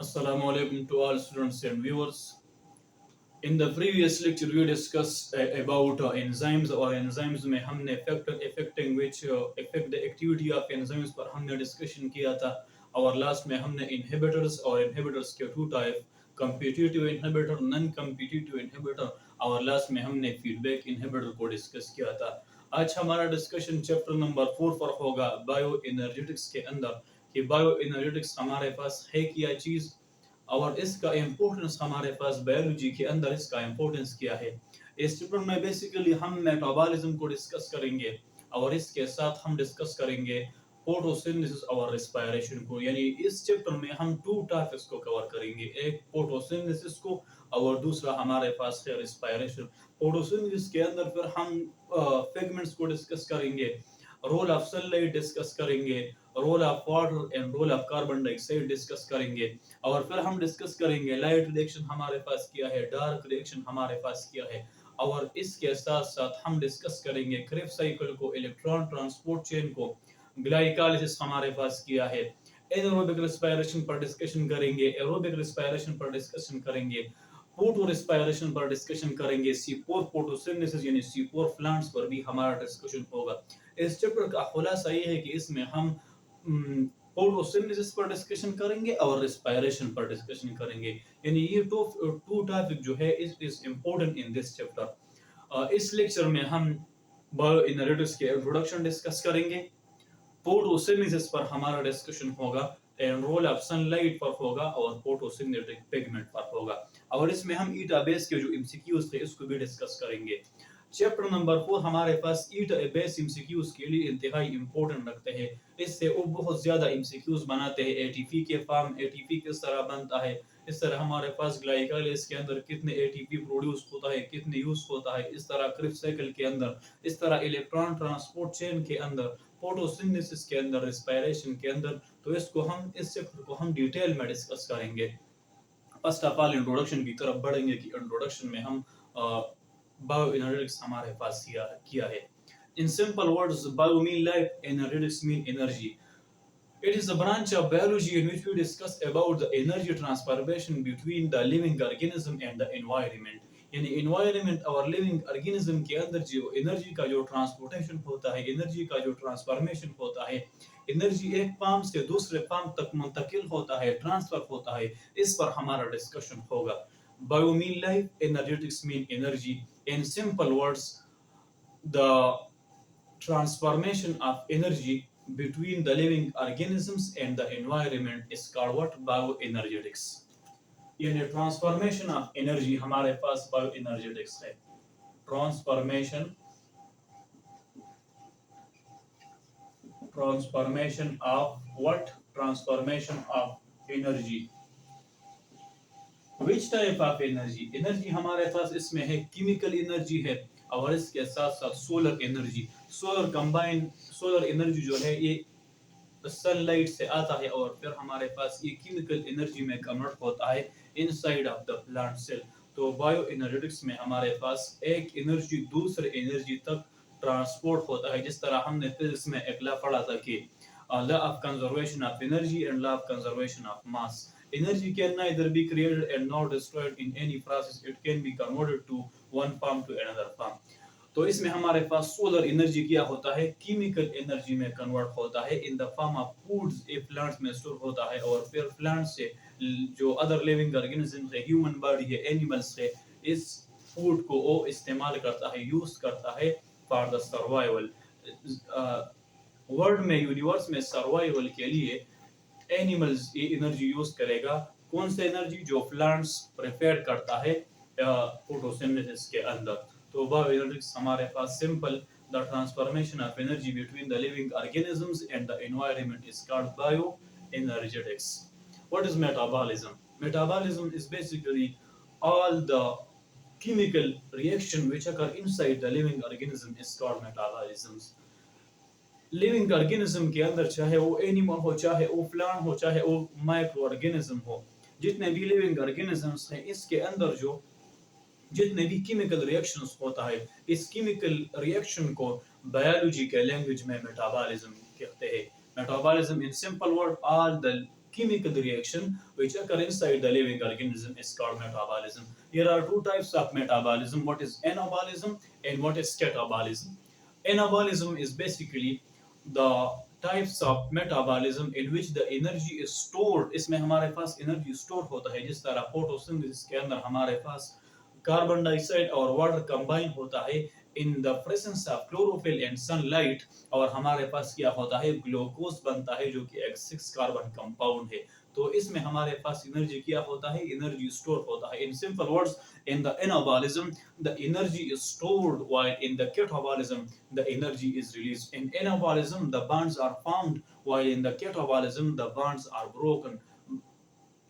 Assalamu alaikum to all students and viewers. In the previous lecture, we discussed about enzymes और enzymes में हमने factor affecting which affect the activity of enzymes पर हमने discussion किया था और last में हमने inhibitors और inhibitors के two type competitive inhibitor non-competitive inhibitor और last में हमने feedback inhibitor को discuss किया था। आज हमारा discussion chapter number 4 पर होगा bioenergetics के अंदर कि bioenergetics हमारे पास है क्या चीज़ और इसका इम्पोर्टेंस हमारे पास बायोलॉजी के अंदर इसका इम्पोर्टेंस क्या है। इस चैप्टर में बेसिकली हम मेटाबॉलिज्म को डिस्कस करेंगे और इसके साथ हम डिस्कस करेंगे फोटोसिंथेसिस और रेस्पिरेशन को। यानी इस चैप्टर में हम टू टॉपिक्स को कवर करेंगे, एक फोटोसिंथेसिस को और दूसरा हमारे पास है रेस्पिरेशन। फोटोसिंथेसिस के अंदर फिर हम पिगमेंट्स को डिस्कस करेंगे, रोल ऑफ सनलाइट डिस्कस करेंगे, role of water and role of carbon dioxide discuss करेंगे और फिर हम डिस्कस करेंगे लाइट रिएक्शन हमारे पास क्या है, डार्क रिएक्शन हमारे पास क्या है और इसके साथ साथ हम डिस्कस करेंगे क्रेब्स साइकिल को, इलेक्ट्रॉन ट्रांसपोर्ट चेन को, ग्लाइकोलाइसिस हमारे पास क्या है, एनारोबिक रेस्पिरेशन पर डिस्कशन करेंगे, एरोबिक रेस्पिरेशन पर डिस्कशन करेंगे, फोटो रेस्पिरेशन पर डिस्कशन करेंगे, C4 फोटोसिंथेसिस यानी C4 प्लांट्स पर भी हमारा डिस्कशन होगा। इस चैप्टर का खुलासा ये है कि इसमें हम फोटोसिंथेसिस पर डिस्कशन करेंगे और रेस्पिरेशन पर डिस्कशन करेंगे। यानी ये टू टॉपिक जो है is important in this chapter. इस लेक्चर में हम बायोइनर्जेटिक्स के इंट्रोडक्शन डिस्कस करेंगे, फोटोसिंथेसिस पर हमारा डिस्कशन होगा एंड रोल ऑफ सनलाइट पर होगा और फोटोसिंथेटिक पिगमेंट पर होगा और इसमें हम ईटा बेस के जो एमसीक्यूज थे इसको भी डिस्कस करेंगे। चैप्टर नंबर 4 हमारे पास ईटा बेस एमसीक्यूज के लिए इंतहाई इंपॉर्टेंट रखते हैं। इससे वो बहुत ज्यादा एमसीक्यूज बनाते हैं, एटीपी के फॉर्म, एटीपी किस तरह बनता है, इस तरह हमारे पास ग्लाइकोलाइसिस के अंदर कितने एटीपी प्रोड्यूस होता है, कितने यूज होता है, इस तरह क्रिब्स साइकिल के अंदर, इस तरह इलेक्ट्रॉन ट्रांसपोर्ट चेन के अंदर, फोटोसिंथेसिस के अंदर, रेस्पिरेशन के अंदर। तो इसको हम इस चैप्टर को हम डिटेल में डिस्कस करेंगे। फर्स्ट ऑफ ऑल इंट्रोडक्शन की तरफ बढ़ेंगे कि इंट्रोडक्शन में हम बायोएनर्जेटिक्स हमारे पास किया है। इन simple words, bio mean life, energetics mean energy. It is a branch of biology in which we discuss about the energy transformation between the living organism and the environment. यानी environment और living organism के अंदर जो energy का जो transportation होता है, energy का जो ट्रांसफॉर्मेशन होता है, एनर्जी एक फार्म से दूसरे फार्म तक मुंतकिल होता है, ट्रांसफर होता है, इस पर हमारा डिस्कशन होगा। Bio mean life, energetics mean energy. In simple words, the transformation of energy between the living organisms and the environment is called what? Bioenergetics। यानी ट्रांसफॉर्मेशन ऑफ एनर्जी हमारे पास बायोएनर्जेटिक्स है। Transformation transformation of what? Transformation of energy. Which type of energy? Energy हमारे पास इसमें है chemical energy है और इसके साथ साथ सोलर एनर्जी। सोलर एनर्जी जो है ये सनलाइट से आता है और फिर हमारे पास ये केमिकल एनर्जी में कन्वर्ट होता है inside of the plant cell. तो बायो एनर्जेटिक्स में हमारे पास एक एनर्जी दूसरे एनर्जी तक ट्रांसपोर्ट होता है, जिस तरह हमने फिजिक्स में एक लॉ पढ़ा था कि law of conservation of energy and law of conservation of mass. Energy can neither be created and nor destroyed in any process. It can be converted to one form to another form. तो इसमें हमारे पास solar energy क्या होता है? Chemical energy में convert होता है in the form of foods. ये प्लांट्स में स्टोर होता है और फिर प्लांट से जो अदर लिविंग ऑर्गेनिज्म है, ह्यूमन बॉडी है, एनिमल्स है, इस फूड को वो इस्तेमाल करता है, यूज करता है फॉर द सर्वाइवल। वर्ल्ड में, यूनिवर्स में सर्वाइवल के लिए एनिमल्स ये एनर्जी यूज करेगा। कौन सा एनर्जी? जो प्लांट्स प्रिपेयर करता है फोटोसिंथेसिस के अंदर। तो बायोएनर्जेटिक्स हमारे पास simple, the transformation of energy between the living organisms and the environment is called bioenergetics. What is metabolism? Metabolism is basically all the chemical reaction which occur inside the living organism is called metabolisms। Living organism के अंदर चाहे वो animal हो, चाहे वो plant हो, चाहे वो माइक्रो ऑर्गेनिज्म हो, जितने भी लिविंग ऑर्गेनिजम्स हैं इसके अंदर जो जितने भी केमिकल रिएक्शंस होता है, इस केमिकल रिएक्शन को बायोलॉजी के लैंग्वेज में मेटाबॉलिज्म कहते हैं। Metabolism in simple word, all the chemical reaction which occur inside the living organism is called metabolism. Here are two types of metabolism. What is anabolism and what is catabolism? Anabolism is basically the types of metabolism in which the energy is stored. इसमें हमारे पास energy store होता है, जिस तरह photosynthesis के अंदर हमारे पास carbon dioxide और वाटर कंबाइन होता है in the presence of chlorophyll and sunlight, और हमारे पास क्या होता है, ग्लूकोज बनता है जो कि एक 6 कार्बन कंपाउंड है। तो इसमें हमारे पास एनर्जी क्या होता है, एनर्जी स्टोर होता है। इन simple words, in the anabolism the energy is stored, while in the catabolism the energy is released. In anabolism the bonds are formed, while in the catabolism the bonds are broken.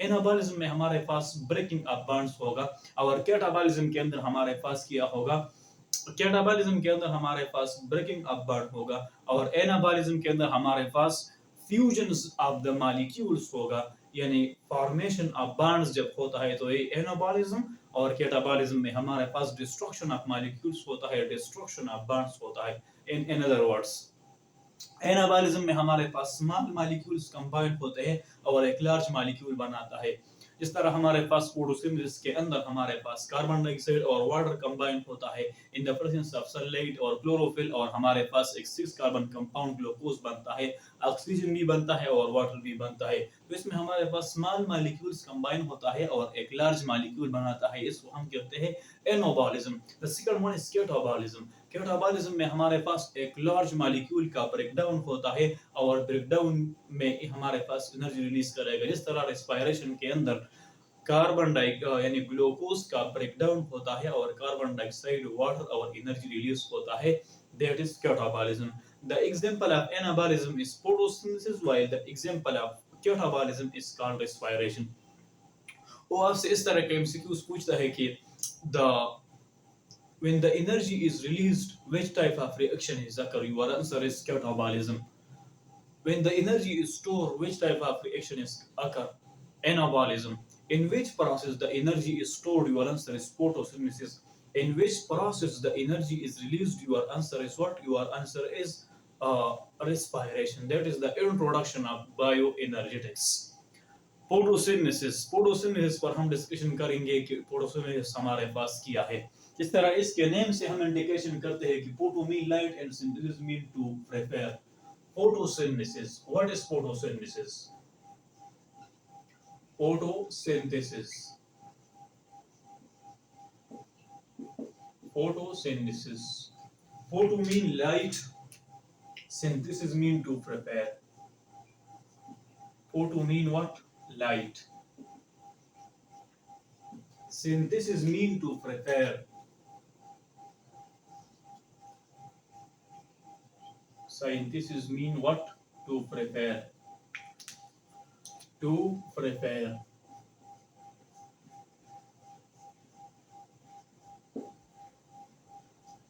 Anabolism में हमारे पास breaking of bonds होगा, और catabolism के अंदर हमारे पास क्या होगा, कैटाबॉलिज्म के अंदर हमारे पास ब्रेकिंग ऑफ बॉन्ड होगा, और एनाबॉलिज्म के अंदर हमारे पास फ्यूजन्स ऑफ द मॉलिक्यूल्स होगा, यानी फॉर्मेशन ऑफ बॉन्ड्स जब होता है तो ये एनाबॉलिज्म, और कैटाबॉलिज्म में हमारे पास डिस्ट्रक्शन ऑफ मॉलिक्यूल्स होता है, डिस्ट्रक्शन ऑफ बॉन्ड्स होता है। इन अदर वर्ड्स, एनाबॉलिज्म में हमारे पास स्मॉल मॉलिक्यूल्स कंबाइंड होते हैं और एक लार्ज मॉलिक्यूल बनाता है। जिस तरह हमारे पास फोटोसिंथेसिस के अंदर हमारे पास कार्बन डाइऑक्साइड और वाटर कंबाइंड होता है in the presence of sunlight और क्लोरोफिल, और हमारे पास एक 6 कार्बन कंपाउंड ग्लूकोज बनता है, ऑक्सीजन भी बनता है और वाटर भी बनता है। तो इसमें हमारे पास स्मॉल मॉलिक्यूल्स कंबाइन होता है और एक लार्ज मॉलिक्यूल बनाता है, इसको हम कहते हैं anabolism. The second one is catabolism. Catabolism में हमारे पास एक लार्ज मॉलिक्यूल का ब्रेकडाउन होता है, और ब्रेकडाउन में हमारे पास एनर्जी रिलीज करेगा। जिस तरह रेस्पिरेशन के अंदर कार्बन डाइऑक्साइड यानी ग्लूकोज का ब्रेकडाउन होता है और कार्बन डाइऑक्साइड, वाटर और एनर्जी रिलीज होता है, that is catabolism. The example of anabolism is photosynthesis, while the example of catabolism is called respiration. वो आपसे इस तरह के एमसीक्यूज पूछता है कि the when the energy is released, which type of reaction is occur? Your answer is catabolism. When the energy is stored, which type of reaction is occur? Anabolism. In which process the energy is stored? Your answer is photosynthesis. In which process the energy is released? Your answer is what? Your answer is respiration. That is the introduction of bioenergetics. Photosynthesis, photosynthesis पर हम discussion करेंगे कि photosynthesis हमारे पास क्या है। इस तरह इसके नेम से हम इंडिकेशन करते हैं कि photo mean light and synthesis mean to prepare. Photosynthesis, what is photosynthesis? Photosynthesis, photosynthesis, photo mean light, synthesis mean to prepare. Photo mean what? Light. Synthesis mean to prepare. Synthesis mean what? To prepare. To prepare.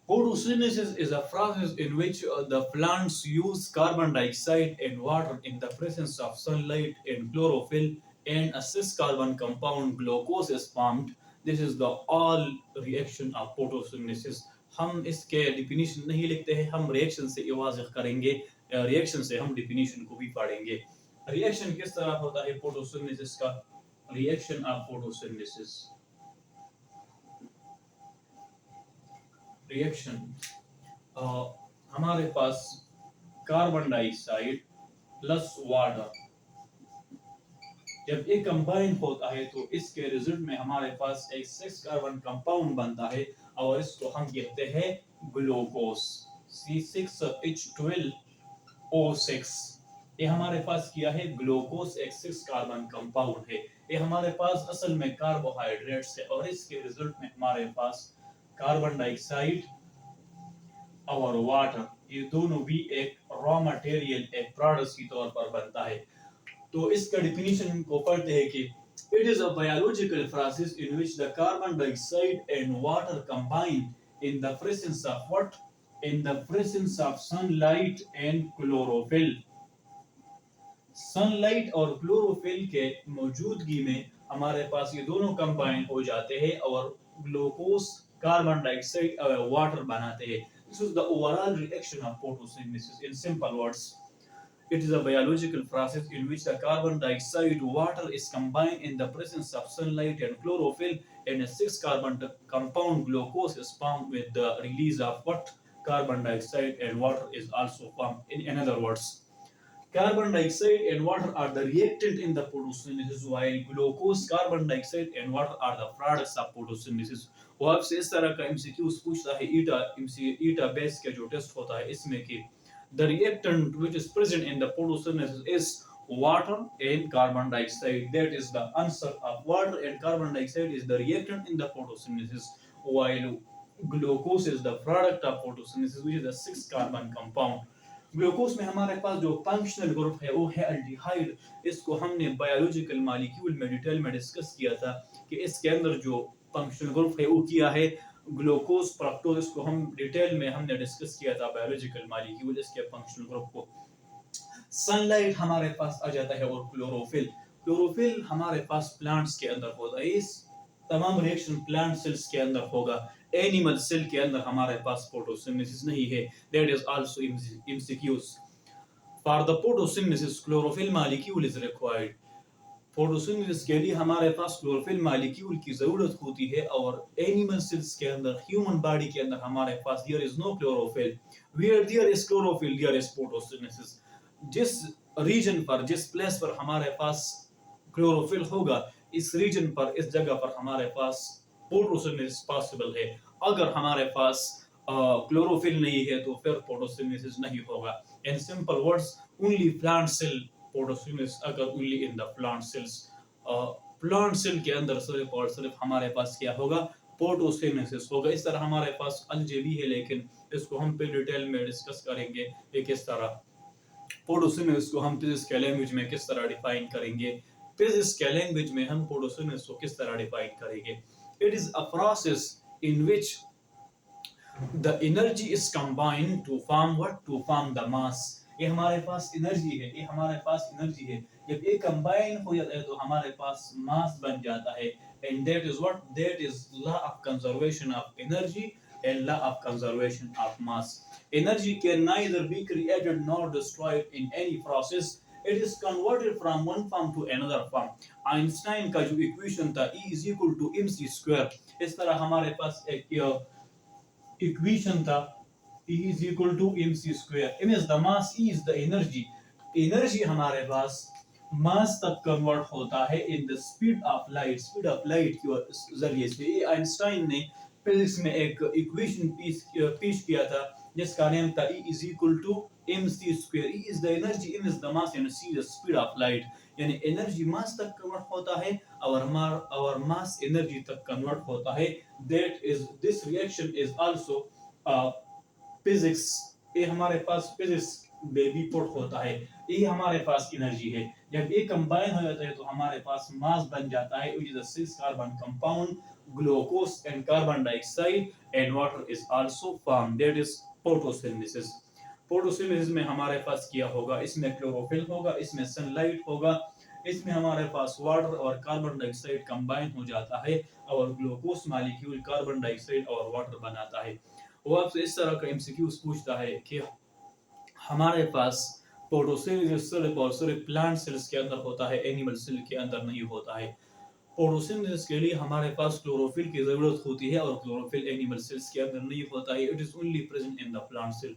Photosynthesis is a process in which the plants use carbon dioxide and water in the presence of sunlight and chlorophyll, and a 6 carbon compound glucose is formed. This is the all reaction of photosynthesis. हम इसके definition नहीं लिखते हैं, हम reaction से वाज़ेह करेंगे, reaction से हम definition को भी पढ़ेंगे। reaction किस तरह होता है photosynthesis का? reaction of photosynthesis, रिएक्शन हमारे पास कार्बन डाइऑक्साइड प्लस वाटर जब ये कंबाइन होता है तो इसके रिजल्ट में हमारे पास एक 6 कार्बन कंपाउंड बनता है, और इसको हम कहते हैं ग्लूकोज, C6H12O6। ये हमारे पास क्या है? ग्लूकोज, एक 6 कार्बन कंपाउंड है। ये हमारे पास असल में कार्बोहाइड्रेट्स है, और इसके रिजल्ट में हमारे पास कार्बन डाइऑक्साइड और वाटर, ये दोनों भी एक रॉ मटेरियल, एक प्रोडक्ट के तौर पर बनता है। तो इसका डेफिनेशन को पढ़ते हैं कि it is a biological process in which the carbon dioxide and water combine in the presence of what? In the presence of sunlight and chlorophyll. Sunlight और क्लोरोफिल के मौजूदगी में हमारे पास ये दोनों कंबाइन हो जाते हैं और ग्लूकोज, कार्बन डाइऑक्साइड वाटर बनाते हैं। This is the overall reaction of photosynthesis in simple words. It is a biological process in which the carbon dioxide water is combined in the presence of sunlight and chlorophyll, and a six carbon compound glucose is formed with the release of what? Carbon dioxide, and water is also formed. In other words, carbon dioxide and water are the reactant in the photosynthesis, while glucose, carbon dioxide and water are the products of photosynthesis. वो आपसे इस तरह का MCQs पूछता है ईटा base का जो test होता है इसमें कि the reactant which is present in the photosynthesis is water and carbon dioxide. That is the answer of water and carbon dioxide is the reactant in the photosynthesis, while glucose is the product of photosynthesis, which is a six carbon compound. Glucose में हमारे पास जो functional group है वो है aldehyde. इसको हमने biological molecule में detail में डिस्कस किया था कि इसके अंदर जो फंक्शनल ग्रुप है वो किया है ग्लूकोज फ्रक्टोज. इसको हम डिटेल में हमने डिस्कस किया था बायोलॉजिकल मॉलिक्यूल इसके फंक्शनल ग्रुप को. सनलाइट हमारे पास आ जाता है और क्लोरोफिल. क्लोरोफिल हमारे पास प्लांट्स के अंदर होता है. इस तमाम रिएक्शन प्लांट सेल्स के अंदर होगा. एनिमल सेल के अंदर हमारे पास फोटोसिंथेसिस नहीं है. That is also MCQs. For the photosynthesis chlorophyll molecule is required. Photosynthesis के लिए हमारे पास क्लोरोफिल मॉलिक्यूल की जरूरत होती है और एनिमल सेल्स के अंदर ह्यूमन बॉडी के अंदर हमारे पास there is no chlorophyll. Where there is chlorophyll there is photosynthesis. जिस रीजन पर जिस प्लेस पर हमारे पास क्लोरोफिल होगा इस रीजन पर इस जगह पर हमारे पास फोटोसिंथेसिस पॉसिबल है. अगर हमारे पास क्लोरोफिल नहीं है तो फिर फोटोसिंथेसिस नहीं होगा. In simple words only plant cell photosynthesis अगर only in the plant cells. Plant cell के अंदर सिर्फ और सिर्फ हमारे पास क्या होगा? फोटोसिंथेसिस होगा. इस तरह हमारे पास अलजे भी है लेकिन इसको हम पे डिटेल में डिस्कस करेंगे कि किस तरह फोटोसिंथेसिस को हम फिजिक्स के लैंग्वेज में किस तरह डिफाइन करेंगे. फिजिक्स के लैंग्वेज में हम फोटोसिंथेसिस को किस तरह डिफाइन करेंगे. It is a process in which the energy is combined to form what? To form the mass. ये हमारे पास एनर्जी है. ये हमारे पास एनर्जी है. जब ये कंबाइन हो जाता है तो हमारे पास मास बन जाता है. And that is what? That is law of conservation of energy and law of conservation of mass. Energy can neither be created nor destroyed in any process. It is converted from one form to another form. Einstein का जो equation था E is equal to mc square. इस तरह हमारे पास एक equation था E is equal to mc square. m is the mass, E is the energy. Energy हमारे पास मास तक कन्वर्ट होता है in the speed of light. Speed of light के जरिए से आइंस्टाइन ने फिजिक्स में एक इक्वेशन पेश किया था जिसका नाम था E is equal to mc square. E is the energy, m is the mass and c is the speed of light. यानी एनर्जी मास तक कन्वर्ट होता है और मास एनर्जी तक कन्वर्ट होता है. That is this reaction is also physics. ये हमारे पास फिजिक्स बेबी पुट होता है. ये हमारे पास एनर्जी है. जब ये कंबाइन हो जाता है तो हमारे पास मास बन जाता है which is a six carbon compound glucose and carbon dioxide and water is also formed. That is photosynthesis. Photosynthesis में हमारे पास क्या होगा? इसमें क्लोरोफिल होगा, इसमें सनलाइट होगा, इसमें हमारे पास वाटर और कार्बन डाइऑक्साइड कंबाइन हो जाता है और ग्लूकोज मॉलिक्यूल कार्बन डाइऑक्साइड और वाटर बनाता है. वो आपसे इस तरह का एमसीक्यूज पूछता है कि हमारे पास फोटोसिंथेसिस सिर्फ और सिर्फ प्लांट सेल्स के अंदर होता है, एनिमल सेल के अंदर नहीं होता है. फोटोसिंथेसिस के लिए हमारे पास क्लोरोफिल की जरूरत होती है और क्लोरोफिल एनिमल सेल्स के अंदर नहीं होता है. It is only present in the plant cell.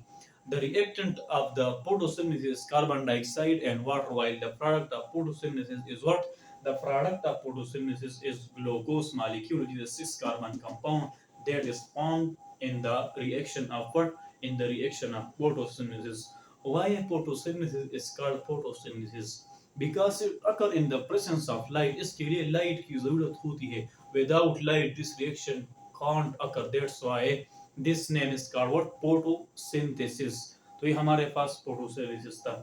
The reactant of the photosynthesis is carbon dioxide and water, while the product of photosynthesis is what? The product of photosynthesis is glucose molecule, which is a six carbon compound that is formed in the reaction of what? In the reaction of photosynthesis. Why photosynthesis is called photosynthesis? Because it occur in the presence of light. इसके लिए light की जरूरत होती है. Without light, this reaction can't occur. That's why this name is called what? Photosynthesis. तो ये हमारे पास photosynthesis था.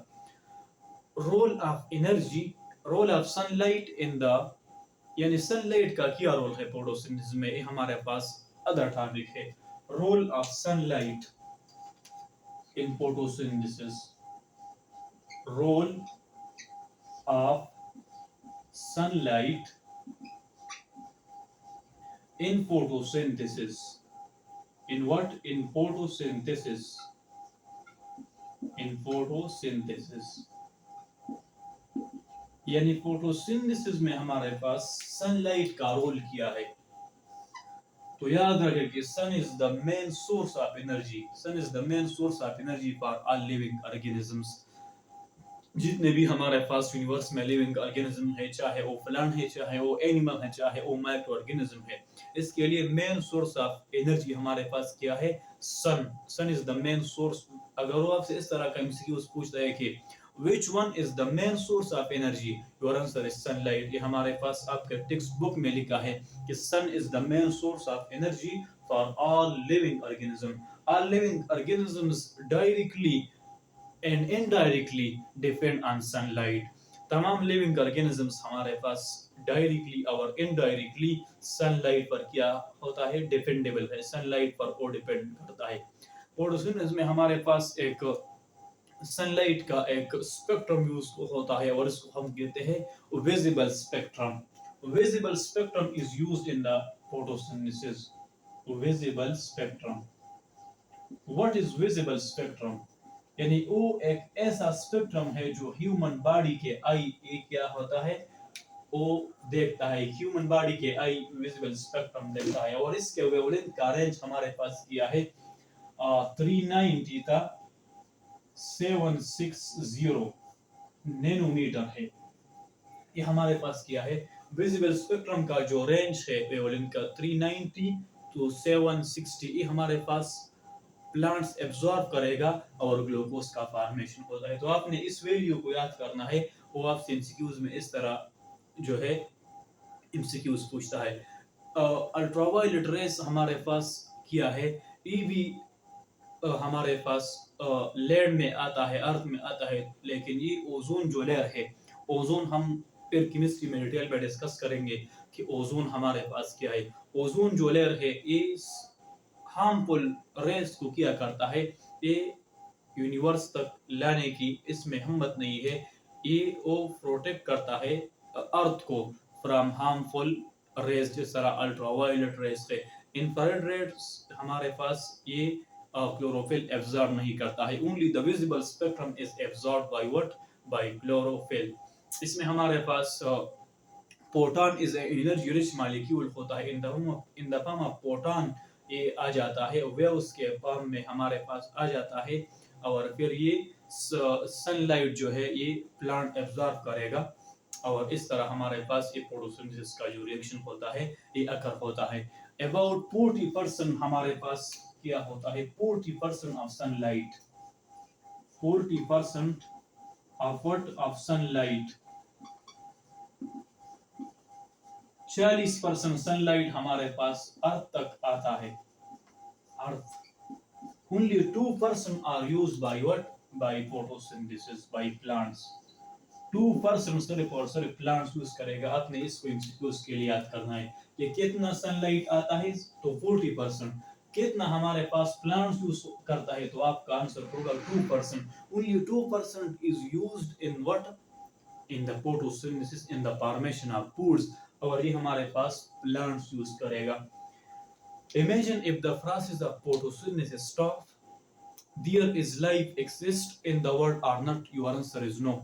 Role of energy, role of sunlight in the, यानी sunlight का क्या रोल है photosynthesis में? ये हमारे पास other topic है. Role of sunlight in photosynthesis. Role of sunlight in photosynthesis. In what? In photosynthesis. In photosynthesis. यानी फोटोसिंथेसिस में हमारे पास सनलाइट का रोल किया है। तो याद रखें कि sun is the main source of energy, sun is the main source of energy for all living organisms. जितने भी हमारे पास यूनिवर्स में लिविंग ऑर्गेनिज्म है, चाहे वो प्लांट है, चाहे वो एनिमल है, चाहे वो माइक्रो ऑर्गेनिज्म है, इसके लिए मेन सोर्स ऑफ एनर्जी हमारे पास क्या है? सन। सन इज द मेन सोर्स। अगर वो आपसे इस तरह का एमसीक्यू पूछता है कि which one is the main source of energy, your answer is sunlight. ये हमारे पास आपके टेक्स्ट बुक में लिखा है कि sun is the main source of energy for all living organism. All living organisms directly and indirectly depend on sunlight। तमाम living organisms हमारे पास डायरेक्टली और इनडायरेक्टली सनलाइट पर क्या होता है? डिपेंडेबल है, सनलाइट पर वो डिपेंड करता है। फोटोसिंथेसिस में हमारे पास एक सनलाइट का एक स्पेक्ट्रम यूज होता है और इसको हम कहते हैं visible spectrum. Visible spectrum is used in the photosynthesis. Visible spectrum, what is visible spectrum? यानी वो एक ऐसा स्पेक्ट्रम है जो ह्यूमन बॉडी के आई क्या होता है, वो देखता है। ह्यूमन बॉडी के आई विजिबल स्पेक्ट्रम देखता है और इसके वेवलेंथ का रेंज हमारे पास किया है 390 का 760 नैनोमीटर है। ये हमारे पास किया है विजिबल स्पेक्ट्रम का जो रेंज है वेवलेंथ का 390 टू 760। ये हमारे पास प्लांट्स एब्जॉर्ब करेगा और ग्लूकोज का फॉर्मेशन होता है। तो आपने इस वैल्यू को याद करना है। वो आपसे एमसीक्यूज में इस तरह जो है एमसीक्यूज पूछता है। अल्ट्रावायलेट रेस हमारे पास किया है ईवी, हमारे पास लैंड में आता है, अर्थ में आता है, लेकिन ये ओजोन जो लेयर है, ओजोन हम फिर केमिस्ट्री में डिटेल में डिस्कस करेंगे कि ओजोन हमारे पास क्या है। ओजोन जो लेयर है ये हार्मफुल रेस को क्या करता है, ये यूनिवर्स तक लाने की इसमें हिम्मत नहीं है। ये वो प्रोटेक्ट करता है अर्थ को फ्रॉम हार्मफुल रेस, जिस तरह अल्ट्रावायलेट रेस है। इंफ्रारेड रेस हमारे पास ये क्लोरोफिल एब्जॉर्ब नहीं करता है। Only the visible spectrum is absorb by what? By chlorophyll. इसमें हमारे पास proton is energy rich molecule होता है। In the form of proton ये आ जाता है, वे उसके फॉर्म में हमारे पास आ जाता है और फिर ये सनलाइट जो है ये प्लांट एब्जॉर्ब करेगा और इस तरह हमारे पास ये फोटोसिंथेसिस का जो रिएक्शन होता है ये अकर होता है। अबाउट 40% हमारे पास क्या होता है? 40% of sunlight, 40% of what? Of sunlight. 40% sunlight हमारे पास अर्थ तक आता है, अर्थ। Only 2% are used by what? By photosynthesis, by plants। 2% सिर्फ प्लांट्स यूज करेगा। आपने इसको एमसीक्यूज के लिए याद करना है कि कितना सनलाइट आता है, तो 40%। कितना हमारे पास प्लांट्स यूज करता है, तो आपका आंसर होगा 2%। Only 2% is used in what? In the photosynthesis, in the formation of foods. और ये हमारे पास प्लांट्स यूज करेगा। Imagine if the process of photosynthesis stop, there is life exist in the world or not? Your answer is no।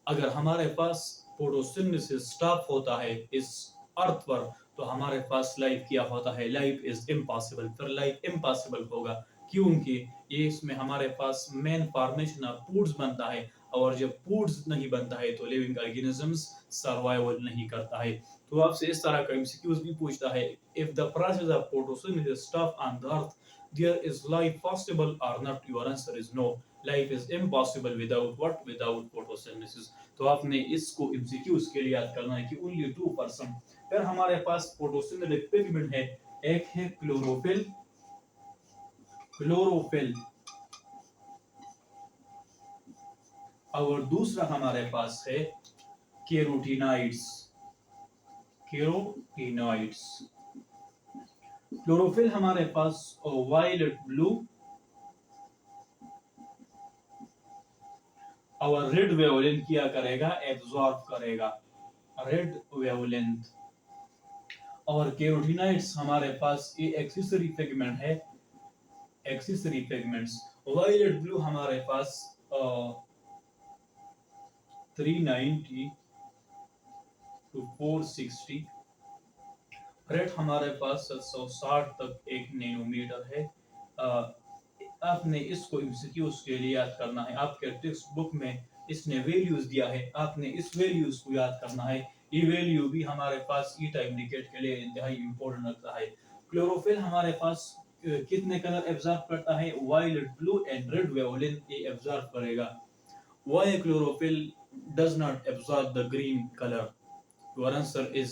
अगर हमारे पास photosynthesis stop होता है इस अर्थ पर, तो हमारे पास लाइफ क्या होता है? Life is impossible. फिर लाइफ इम्पॉसिबल होगा क्योंकि ये इसमें हमारे पास मेन फॉर्मेशन ऑफ फूड्स बनता है और जब फूड्स नहीं बनता है तो लिविंग ऑर्गेनिजम्स सर्वाइवल नहीं करता है। तो आपसे इस तरह का एमसीक्यूज भी पूछता है, if the process of photosynthesis stop on the earth, there is life possible or not? Your answer is no। life is impossible without what? Without photosynthesis। तो आपने इसको एमसीक्यूज के लिए याद करना है कि ओनली 2%। फिर हमारे पास फोटोसिंथेटिक पिगमेंट है, एक है क्लोरोफिल, क्लोरोफिल, और दूसरा हमारे पास है कैरोटीनॉइड्स, कैरोटीनॉइड्स। क्लोरोफिल हमारे पास वायलेट ब्लू और रेड वेवलेंथ क्या करेगा? एब्जॉर्ब करेगा, रेड वेवलेंथ। और कैरोटीनॉइड्स हमारे पास ये एक्सेसरी पिगमेंट है, एक्सेसरी पिगमेंट्स। वायलेट ब्लू हमारे पास 390 टू 460। रेट हमारे पास 760 तक एक नैनोमीटर है। आपने इसको एमसीक्यूज के लिए याद करना है। आपके टेक्स्ट बुक में इसने वैल्यूज दिया है, आपने इस वैल्यूज को याद करना है। ये वैल्यू भी हमारे पास ईटा इंडिकेट के लिए इंतहाई इंपॉर्टेंट लगता है। क्लोरोफिल हमारे पास कितने कलर एब्जॉर्ब करता है? Violet, blue and red wavelength ये एब्जॉर्ब करेगा। Why chlorophyll does not absorb the green color? Your answer is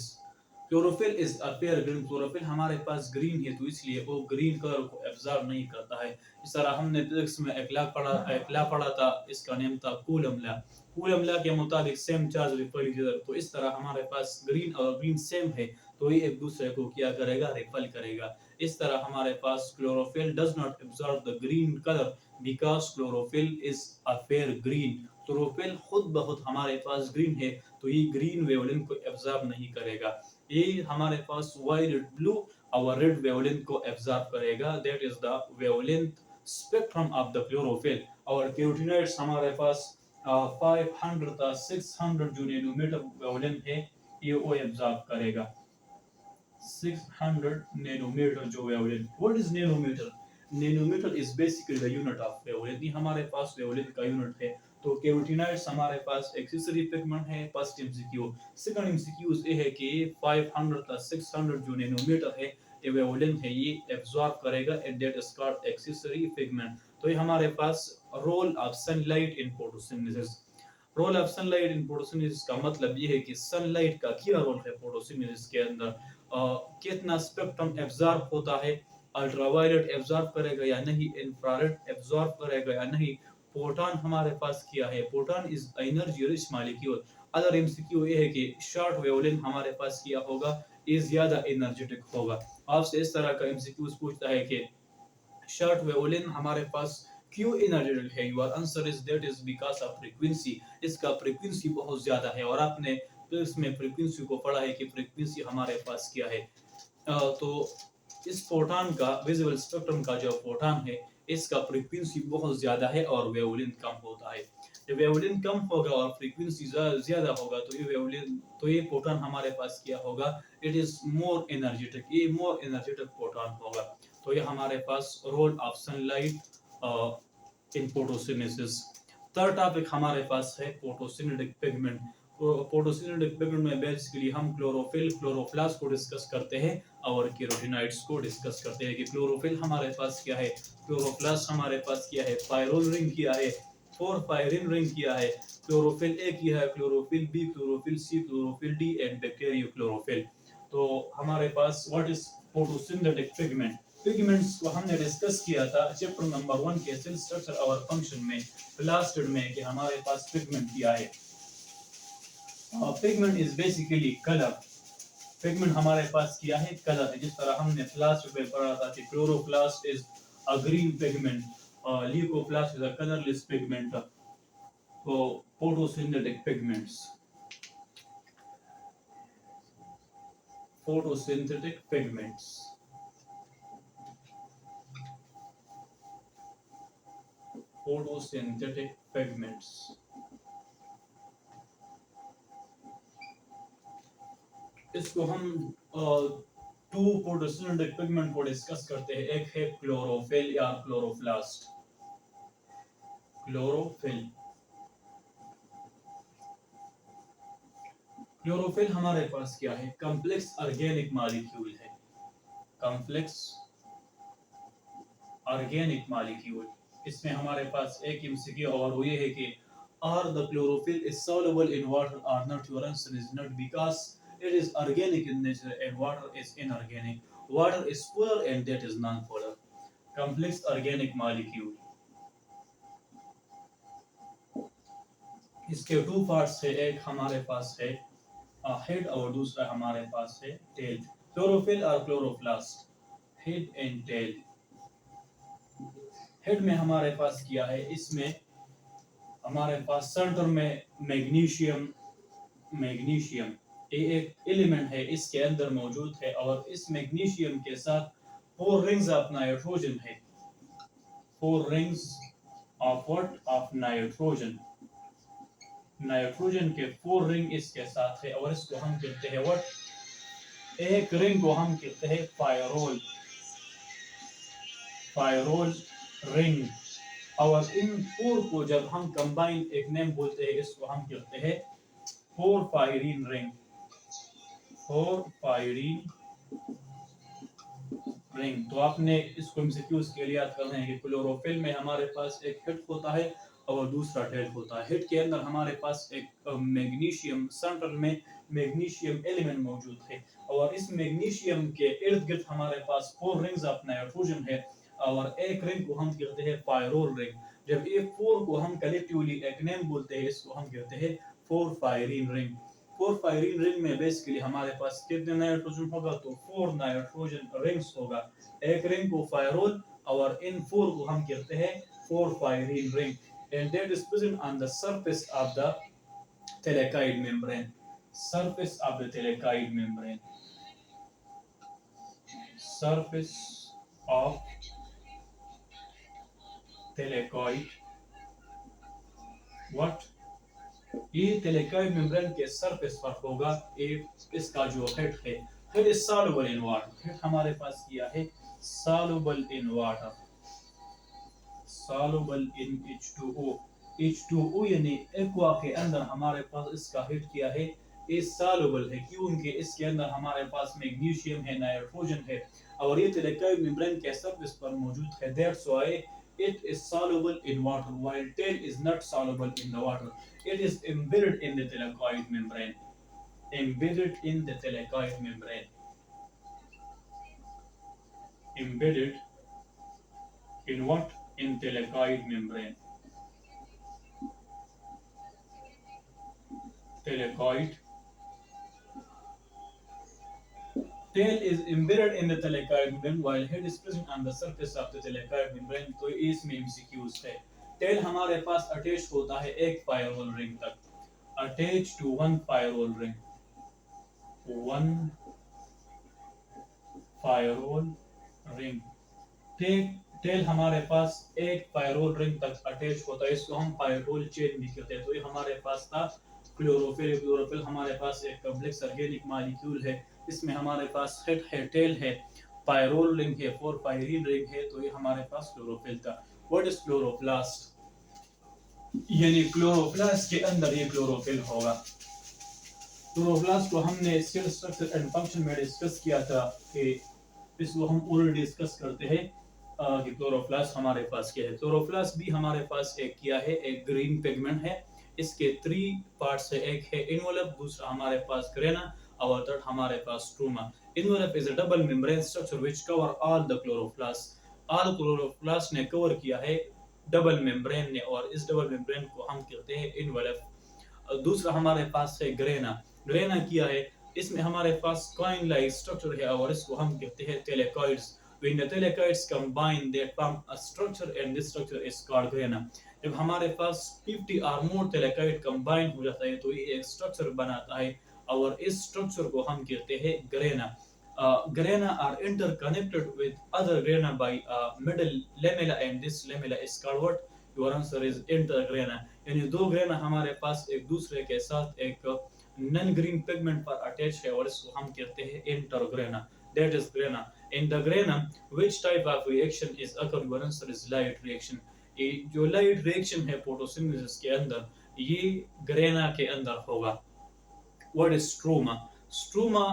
chlorophyll is a pale green. chlorophyll हमारे पास ग्रीन है तो इसलिए वो ग्रीन कलर को एब्जॉर्ब नहीं करता है। इस तरह हमने फिजिक्स में एक लॉ पढ़ा था, इसका नेम था कूलम लॉ। कूलम लॉ के मुताबिक same charge ripple each other. तो इस तरह हमारे पास ग्रीन और ग्रीन सेम है तो ये एक दूसरे को क्या करेगा? रिपल करेगा। इस तरह हमारे पास chlorophyll does not absorb the green colour because chlorophyll is a fair green. Chlorophyll खुद ब खुद हमारे पास ग्रीन है तो ये ग्रीन वेवलेंथ को एब्जॉर्ब नहीं करेगा। ये हमारे पास वायलेट, ब्लू और रेड वेवलेंथ को एब्जॉर्ब करेगा। That is the wavelength spectrum of the chlorophyll. और कैरोटीनॉइड्स हमारे पास 500 था 600 जो नैनोमीटर वेवलेंथ है ये वो एब्जॉर्ब करेगा। 600 nanometer जो वेवलेंथ। What is nanometre? Nanometre is basically the unit of wavelength. ये हमारे पास वेवलेंथ का यूनिट है। तो कैरोटीनॉइड्स हमारे पास एक्सेसरी पिगमेंट है। First MCQ. सेकंड एमसीक्यू ये है कि 500 प्लस 600 जो नैनोमीटर है ये वेवलेंथ है, ये एब्जॉर्ब करेगा and that is called accessory pigment. तो ये हमारे पास role of sunlight in photosynthesis. Role of sunlight in photosynthesis का मतलब ये है कि सनलाइट का क्या रोल है फोटोसिंथेसिस के अंदर। कितना स्पेक्ट्रम एब्जॉर्ब होता है, अल्ट्रावायलेट एब्जॉर्ब करेगा या नहीं, इंफ्रारेड एब्जॉर्ब करेगा या नहीं, फोटॉन हमारे पास क्या है, photon is energy rich molecule. Other MCQ ये है कि शॉर्ट वेवलेंथ हमारे पास क्या होगा, इज ज्यादा एनर्जेटिक होगा। आपसे इस तरह का एमसीक्यूज पूछता है कि शॉर्ट वेवलेंथ हमारे पास क्यों एनर्जेटिक है? Your answer is that is because of frequency. इसका फ्रीक्वेंसी बहुत ज्यादा है और आपने तो इसमें फ्रीक्वेंसी को पढ़ा है कि फ्रीक्वेंसी हमारे पास क्या है। तो इस फोटॉन का विजिबल स्पेक्ट्रम का जो फोटॉन है इसका फ्रीक्वेंसी बहुत ज्यादा है और वेवलेंथ कम होता है। जब वेवलेंथ कम होगा और फ्रीक्वेंसी ज्यादा होगा तो ये वेवलेंथ तो ये फोटॉन हमारे पास क्या होगा? इट इज मोर एनर्जेटिक, ये मोर एनर्जेटिक फोटॉन होगा। तो ये हमारे पास role of sunlight in photosynthesis. Third topic हमारे पास है फोटोसिंथेटिक पिगमेंट। फोटोसिंथेटिक पिगमेंट में बेसिकली हम क्लोरोफिल, क्लोरोप्लास्ट को डिस्कस करते हैं और कैरोटीनॉइड्स को डिस्कस करते हैं कि क्लोरोफिल हमारे पास क्या है, क्लोरोप्लास्ट हमारे पास क्या है, पायरोल रिंग क्या है, फोर पायरिन रिंग क्या है, क्लोरोफिल ए क्या है, chlorophyll B, chlorophyll C, chlorophyll D and bacteriochlorophyll. तो हमारे पास what is photosynthetic pigment? Pigments को हमने डिस्कस किया था चैप्टर नंबर 1 के सेल स्ट्रक्चर और फंक्शन में, लास्ट में, कि हमारे पास पिगमेंट क्या है। Pigment is basically colour. Pigment हमारे पास क्या है? कलर है। जिस तरह हमने लास्ट में पढ़ा था कि chloroplast is a green pigment, leucoplast is a colourless pigment. तो pigments photosynthetic, pigments photosynthetic, pigments पिगमेंट्स। इसको हम टू फोटोसिंथेटिक पिगमेंट को डिस्कस करते हैं। एक है क्लोरोफिल या क्लोरोप्लास्ट। क्लोरोफिल, क्लोरोफिल हमारे पास क्या है? कॉम्प्लेक्स ऑर्गेनिक मॉलिक्यूल है। Complex organic molecule. इसमें हमारे पास एक एमसीक्यू और वो ये है कि are the chlorophyll is soluble in water or not? Your answer is not because it is organic in nature and water is inorganic. Water is polar and that is non-polar. Complex organic molecule। इसके two parts है, एक हमारे पास है head और दूसरा हमारे पास है टेल। क्लोरोफिल और chloroplast, head and tail. Head में हमारे पास क्या है? इसमें हमारे पास सेंटर में मैग्नीशियम, मैग्नीशियम ये एक एलिमेंट है, इसके अंदर मौजूद है और इस मैग्नीशियम के साथ फोर रिंग्स ऑफ नाइट्रोजन है। Four rings of what? Of nitrogen. Nitrogen के 4 रिंग इसके साथ है और इसको हम कहते हैं व्हाट, एक रिंग को हम कहते हैं पायरोल, पायरोल रिंग। और इन 4 को जब हम कंबाइन एक नेम बोलते हैं, इसको हम कहते हैं 4 पायरीन रिंग, 4 पायरीन रिंग। तो आपने इसको एमसीक्यूज के लिए याद करना है कि क्लोरोफिल में हमारे पास एक हिट होता है और दूसरा टेल होता है। हिट के अंदर हमारे पास एक मैग्नीशियम, सेंट्रल में मैग्नीशियम एलिमेंट मौजूद है और इस मैग्नीशियम के इर्द गिर्द हमारे पास 4 रिंग्स ऑफ नाइट्रोजन है और एक रिंग को हम कहते हैं पायरोल रिंग। जब ये 4 को हम कलेक्टिवली एक नेम बोलते हैं, इसको हम कहते हैं 4 पायरीन रिंग। 4 पायरीन रिंग में बेसिकली हमारे पास कितने नाइट्रोजन होगा, तो 4 नाइट्रोजन रिंग्स होगा। एक रिंग को पायरोल और इन 4 को हम कहते हैं 4 pyrene ring, and that is present on the surface of the thalakkoid membrane, surface of the thalakkoid membrane, surface of thalakkoid what, ये thalakkoid membrane के सरफेस पर होगा। एक इसका जो हेड है, head is soluble in water, head हमारे पास किया है soluble in water, soluble in H2O, H2O यानी एक्वा के अंदर हमारे पास इसका हिट किया है, ये soluble है क्योंकि इसके अंदर हमारे पास मैग्नीशियम है, नाइट्रोजन है और ये thalakkoid membrane के सरफेस पर मौजूद है। That's why it is soluble in water while tail is not soluble in the water. It is embedded in the thalakkoid membrane, embedded in the thalakkoid membrane, embedded in what, in thalakkoid membrane, thalakkoid, tail is embedded in the thalakkoid membrane while head is present on the surface of the thalakkoid membrane। तो इसमें MCQs है। Tell हमारे पास attach होता है एक pyrrole ring तक, attach to one pyrrole ring, one pyrrole ring. Tail हमारे पास एक पायरोल रिंग तक अटैच होता है, इसको हम पायरोल चेन भी कहते हैं। तो ये हमारे पास था क्लोरोफिल। क्लोरोफिल हमारे पास एक कॉम्प्लेक्स ऑर्गेनिक मॉलिक्यूल है, इसमें हमारे पास हेड है, टेल है, पायरोल रिंग है, 4 पायरीन रिंग है। तो ये हमारे पास क्लोरोफिल था। व्हाट इज क्लोरोप्लास्ट, यानी क्लोरोप्लास्ट के अंदर ये क्लोरोफिल होगा। क्लोरोप्लास्ट को हमने सेल स्ट्रक्चर एंड फंक्शन में डिस्कस किया था कि इसको हम ऑलरेडी डिस्कस करते हैं कि क्लोरोप्लास्ट हमारे पास क्या है। क्लोरोप्लास्ट भी हमारे पास एक किया है, एक ग्रीन पिगमेंट है। इसके 3 पार्ट्स है, एक है इन्वेलप, दूसरा हमारे पास ग्रेना और थर्ड हमारे पास stroma. Envelope is a double membrane structure which cover all the chloroplast. All chloroplast ने कवर किया है डबल मेम्ब्रेन ने और इस डबल मेम्ब्रेन को हम कहते हैं इन्वेलप। दूसरा हमारे पास है ग्रेना। ग्रेना किया है, इसमें हमारे पास कॉइन लाइक स्ट्रक्चर है और इसको हम कहते हैं thylakoids। When the thylakoids combine they form a structure and this structure is called grana। जब हमारे पास 50 or more thylakoid combine हो जाता है तो ये एक स्ट्रक्चर बनाता है और इस स्ट्रक्चर को हम कहते हैं grana. Grana are interconnected with other grana by a middle lamella and this lamella is called what? Your answer is intergrana। यानी दो ग्रेना हमारे पास एक दूसरे के साथ एक नन ग्रीन पिगमेंट पर अटैच है और इसको हम कहते हैं intergrana. That is grana. In the grana which type of reaction is occur, your answer is light reaction. ये जो लाइट रिएक्शन है फोटोसिंथेसिस के अंदर, ये ग्रेना के अंदर होगा। What is stroma? Stroma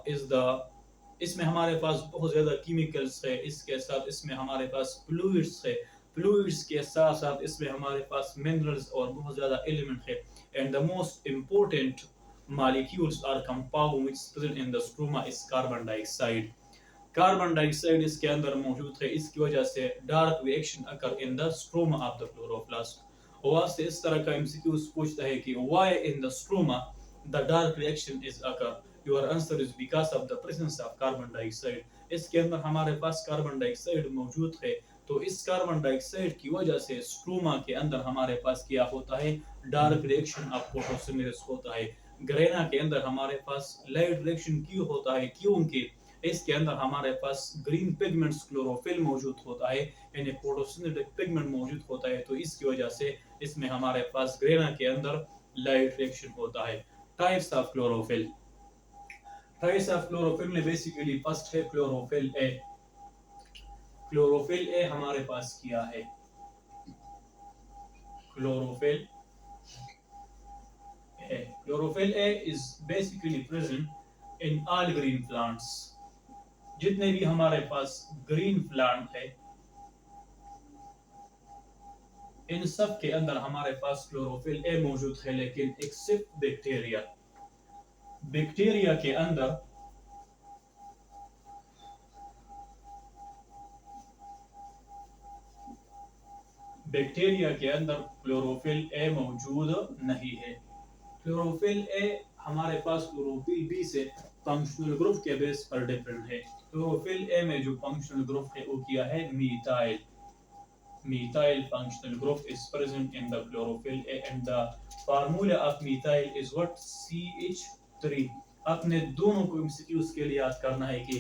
is the, इसमें हमारे पास बहुत ज्यादा केमिकल्स है, इसके साथ इसमें हमारे पास फ्लूइड्स है, फ्लूइड्स के साथ साथ इसमें हमारे पास मिनरल्स और बहुत ज्यादा एलिमेंट है। And the most important molecules or compound which is present in the stroma is carbon dioxide। Carbon dioxide इसके अंदर मौजूद है, इसकी वजह से dark reaction occur in the stroma of the chloroplast. और से इस तरह का एमसीक्यूज पूछता है कि why in the stroma the dark reaction is occur, your answer is because of the presence of carbon dioxide. इसके अंदर हमारे पास कार्बन डाइऑक्साइड मौजूद है, तो इस कार्बन डाइऑक्साइड की वजह से स्ट्रोमा के अंदर हमारे पास क्या होता है, डार्क रिएक्शन ऑफ फोटोसिंथेसिस होता है। ग्रेना के अंदर हमारे पास लाइट रिएक्शन क्यों होता है, क्योंकि इसके अंदर हमारे पास ग्रीन पिगमेंट्स क्लोरोफिल मौजूद होता है, यानी फोटोसिंथेटिक पिगमेंट मौजूद होता है। तो इसकी वजह से इसमें हमारे पास ग्रेना के अंदर लाइट रिएक्शन होता है। Types of chlorophyll. Types of chlorophyll में बेसिकली फर्स्ट है क्लोरोफिल ए। क्लोरोफिल ए हमारे पास किया है, chlorophyll A. Chlorophyll A is basically present in all green plants. जितने भी हमारे पास ग्रीन प्लांट है इन सब के अंदर हमारे पास क्लोरोफिल ए मौजूद है, लेकिन एक्सेप्ट बैक्टीरिया। बैक्टीरिया के अंदर बैक्टीरिया के अंदर क्लोरोफिल ए मौजूद नहीं है। क्लोरोफिल ए हमारे पास क्लोरोफिल बी से फंक्शनल ग्रुप के बेस पर डिफरेंट है। क्लोरोफिल ए में जो फंक्शनल ग्रुप है वो किया है methyl. Methyl functional group is present in the chlorophyll A and the formula of methyl is what? CH3। आपने दोनों को MCQs के लिए याद करना है कि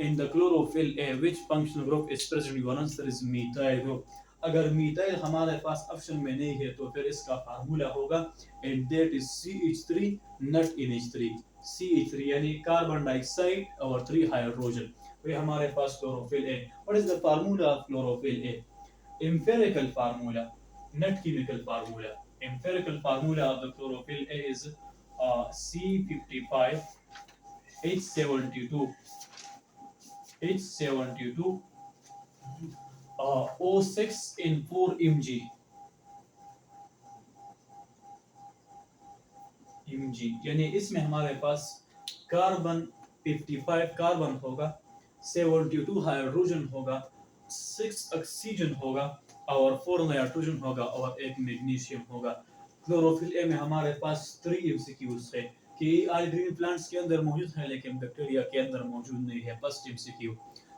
in the chlorophyll A which functional group is present? Your answer is methyl group। अगर methyl हमारे पास ऑप्शन में नहीं है तो फिर इसका फार्मूला होगा and that is CH3 not NH3। CH3 यानी कार्बन डाइऑक्साइड और 3 हाइड्रोजन। तो ये हमारे पास chlorophyll A। What is the formula of chlorophyll A? Empirical formula, not chemical formula। Empirical formula of the chlorophyll A is C55 H72 H72 O6 in 4 mg। यानी इसमें हमारे पास carbon 55 carbon होगा, 72 hydrogen होगा, 6 oxygen होगा और 4 nitrogen होगा और एक मैग्नीशियम होगा। क्लोरोफिल ए में हमारे पास 3 एमसीक्यूज है कि ऑल ग्रीन प्लांट्स के अंदर मौजूद है लेकिन बैक्टीरिया के अंदर मौजूद नहीं है। First MCQ.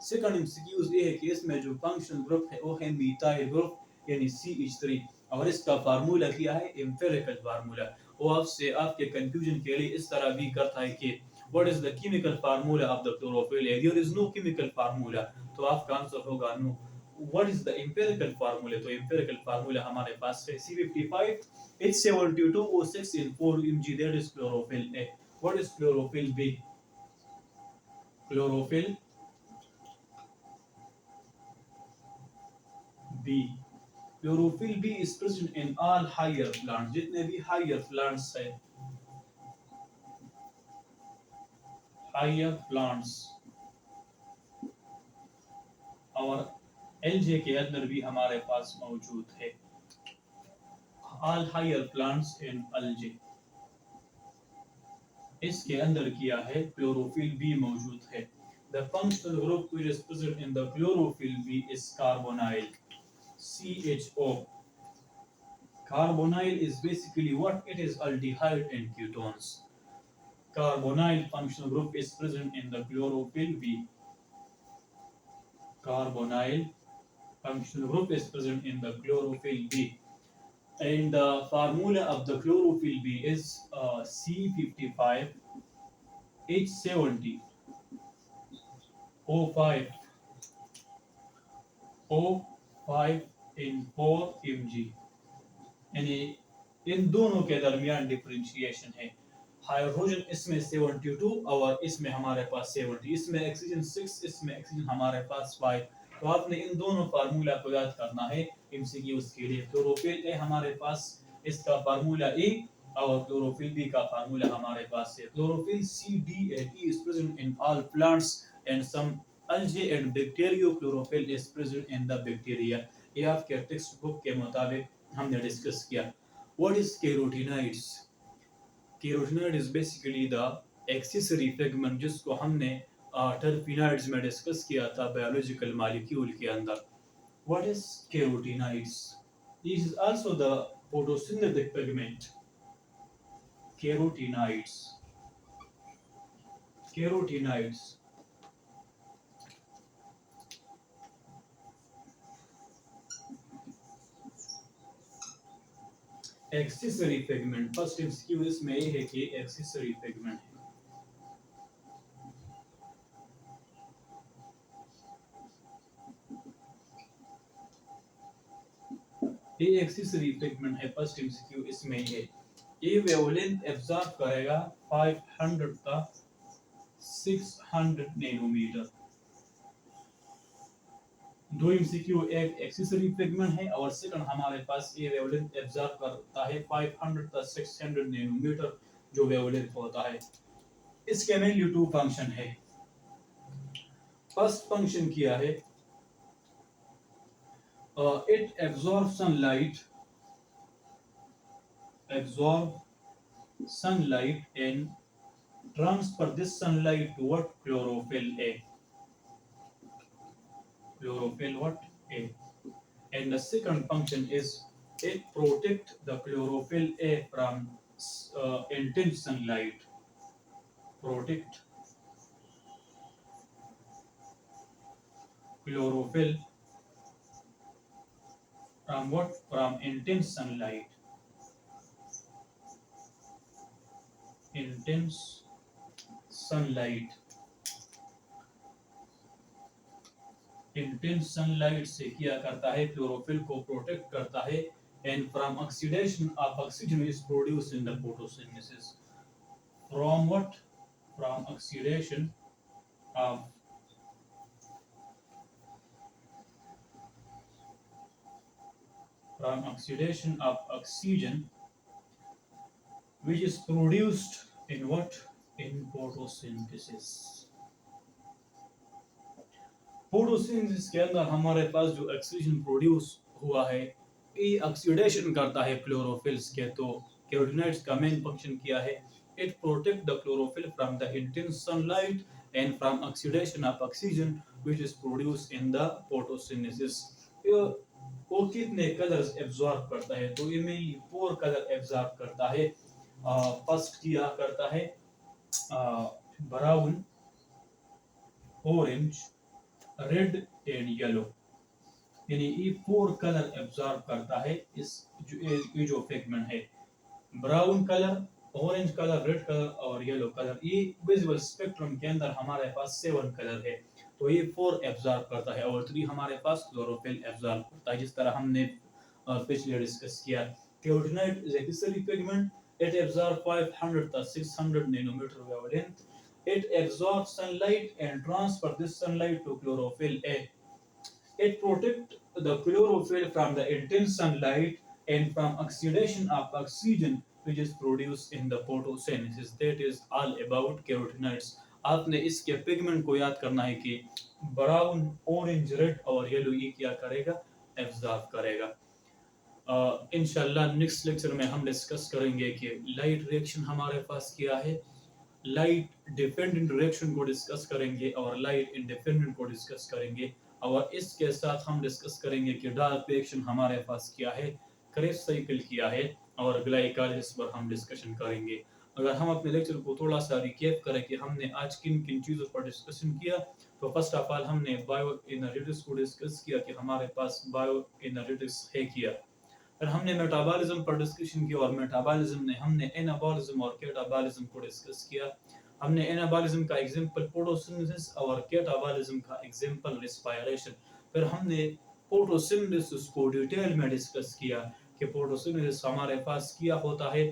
सेकंड एमसीक्यूज ये है कि इसमें जो फंक्शनल ग्रुप है वो है मिथाइल ग्रुप यानी CH3 और इसका फार्मूला किया है एम्पिरिकल फार्मूला। वो आपसे आपके कंफ्यूजन के लिए इस तरह भी करता है कि what is the chemical formula of the chlorophyll A? There is no chemical formula, तो आपका आंसर होगा no. What is the empirical formula? तो एम्पिरिकल फार्मूला हमारे पास है C55 H72 O6 in 4 mg, that is chlorophyll A। What is chlorophyll B? Chlorophyll B। Chlorophyll B is present in all higher plants। जितने भी higher plants है, higher plants और algae के अंदर भी हमारे पास मौजूद है। All higher plants in algae इसके अंदर किया है क्लोरोफिल बी मौजूद है। The functional group which is present in the chlorophyll B is carbonyl CHO। Carbonyl is basically what? It is aldehyde and ketones। Carbonyl functional group is present in the chlorophyll B। Carbonyl functional group is present in the chlorophyll B and the formula of the chlorophyll B is C55 H70 O5 O5 in 4 mg। यानी इन दोनों के दरमियान differentiation है। Hydrogen इसमें 72 और इसमें हमारे पास 70, इसमें ऑक्सीजन 6, इसमें ऑक्सीजन हमारे पास 5। तो आपने इन दोनों फार्मूला को याद करना है एमसीक्यूज के लिए। क्लोरोफिल ए हमारे पास इसका फार्मूला ए और क्लोरोफिल बी का फार्मूला हमारे पास है। Chlorophyll C, D and E is present in all plants and some algae and bacteria। Chlorophyll is present in the bacteria। ये आपके टेक्स्ट बुक के मुताबिक हमने डिस्कस किया। What is carotenoids? Carotenoid is basically the accessory pigment जिसको हमने टर्पेनॉइड्स में discuss किया था बायोलॉजिकल मॉलिक्यूल के अंदर। What is carotenoids? This is also the photosynthetic pigment. Carotenoids, carotenoids accessory pigment. First MCQ इसमें ये है कि एक्सेसरी पिगमेंट है। ये एक्सेसरी पिगमेंट है, फर्स्ट एमसीक्यू इसमें है। ये वेवलेंथ एब्जॉर्ब करेगा 500 का 600 नैनोमीटर। दो एमसीक्यू, एक एक्सेसरी पिगमेंट है और सेकंड हमारे पास ये वेवलेंथ एब्जॉर्ब करता है 500 का 600 नैनोमीटर जो वेवलेंथ होता है। इसके मेनली टू फंक्शन है। फर्स्ट फंक्शन किया है, it absorbs sunlight and transfer this sunlight to what? Chlorophyll A. Chlorophyll what? A. And the second function is it protect the chlorophyll A from intense sunlight. Protect chlorophyll from what? From intense sunlight. Intense sunlight. Intense sunlight से क्या करता है? Chlorophyll को protect करता है and from oxidation of oxygen is produced in the photosynthesis. From what? From oxidation of oxygen which is produced in what? In photosynthesis। Photosynthesis के अंदर हमारे पास जो ऑक्सीजन प्रोड्यूस हुआ है ये ऑक्सीडेशन करता है क्लोरोफिल्स के। तो कैरोटीनॉइड्स का मेन फंक्शन किया है, it protect the chlorophyll from the intense sunlight and from oxidation of oxygen which is produced in the photosynthesis. वो कितने कलर्स एब्जॉर्ब करता है? तो ये मेनली 4 कलर एब्जॉर्ब करता है। फर्स्ट किया करता है brown, orange, red and yellow, यानी ये 4 कलर एब्जॉर्ब करता है इस जो पिगमेंट है। Brown colour, orange colour, red colour और येलो कलर। ये विजुअल स्पेक्ट्रम के अंदर हमारे पास 7 कलर है, तो ये 4 एब्जॉर्ब करता है और 3 हमारे पास क्लोरोफिल एब्जॉर्ब करता है, जिस तरह हमने पिछले डिस्कस किया। Carotenoid is a accessory pigment, it absorb 500 to 600 nanometer wavelength. It absorbs sunlight and transfer this sunlight to chlorophyll A. It protects the chlorophyll from the intense sunlight and from oxidation of oxygen which is produced in the photosynthesis. That is all about carotenoids. आपने इसके pigment को याद करना है कि brown, orange, red और yellow ये क्या करेगा? एब्जॉर्ब करेगा। इंशाल्लाह नेक्स्ट लेक्चर में हम डिस्कस करेंगे कि लाइट रिएक्शन हमारे पास क्या है, लाइट डिपेंडेंट रिएक्शन को डिस्कस करेंगे और लाइट इंडिपेंडेंट को डिस्कस करेंगे और इसके साथ हम डिस्कस करेंगे कि डार्क रिएक्शन हमारे पास क्या है, क्रेब्स साइकिल क्या है और ग्लाइकोलाइसिस पर हम डिस्कशन करेंगे। अगर हम अपने लेक्चर को थोड़ा सा रिकैप करें कि हमने आज किन किन चीज़ों पर डिस्कशन किया, तो फर्स्ट ऑफ ऑल हमने बायो एनर्जेटिक्स को डिस्कस किया कि हमारे पास बायो एनर्जेटिक्स है क्या। फिर हमने मेटाबॉलिज्म पर डिस्कशन किया और मेटाबॉलिज्म ने हमने एनाबॉलिज्म और कैटाबॉलिज्म को डिस्कस किया। हमने एनाबॉलिज्म का एग्जांपल फोटोसिंथेसिस और कैटाबॉलिज्म का एग्जांपल रेस्पिरेशन। फिर हमने फोटोसिंथेसिस को डिटेल में डिस्कस किया कि फोटोसिंथेसिस हमारे पास क्या होता है,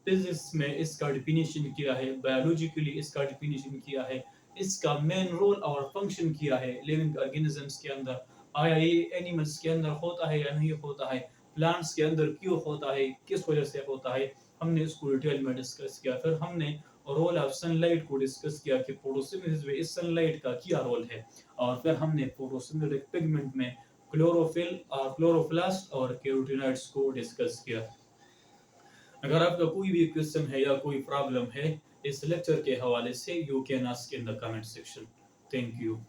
फिजिक्स में इसका डिफिनीशन किया है, बायोलॉजिकली इसका डिफिनीशन किया है, इसका मेन रोल और फंक्शन किया है लिविंग ऑर्गेनिजम्स के अंदर, आया ये एनिमल्स के अंदर होता है या नहीं होता है, प्लांट्स के अंदर क्यों होता है, किस वजह से होता है, हमने इसको डिटेल में डिस्कस किया। फिर हमने रोल ऑफ सनलाइट को डिस्कस किया कि फोटोसिंथेसिस में इस सनलाइट का क्या रोल है और फिर हमने फोटोसिंथेटिक पिगमेंट में क्लोरोफिल और क्लोरोप्लास्ट और कैरोटीनॉइड्स को डिस्कस किया। अगर आपका कोई भी क्वेश्चन है या कोई प्रॉब्लम है इस लेक्चर के हवाले से, you can ask in the comment section. Thank you.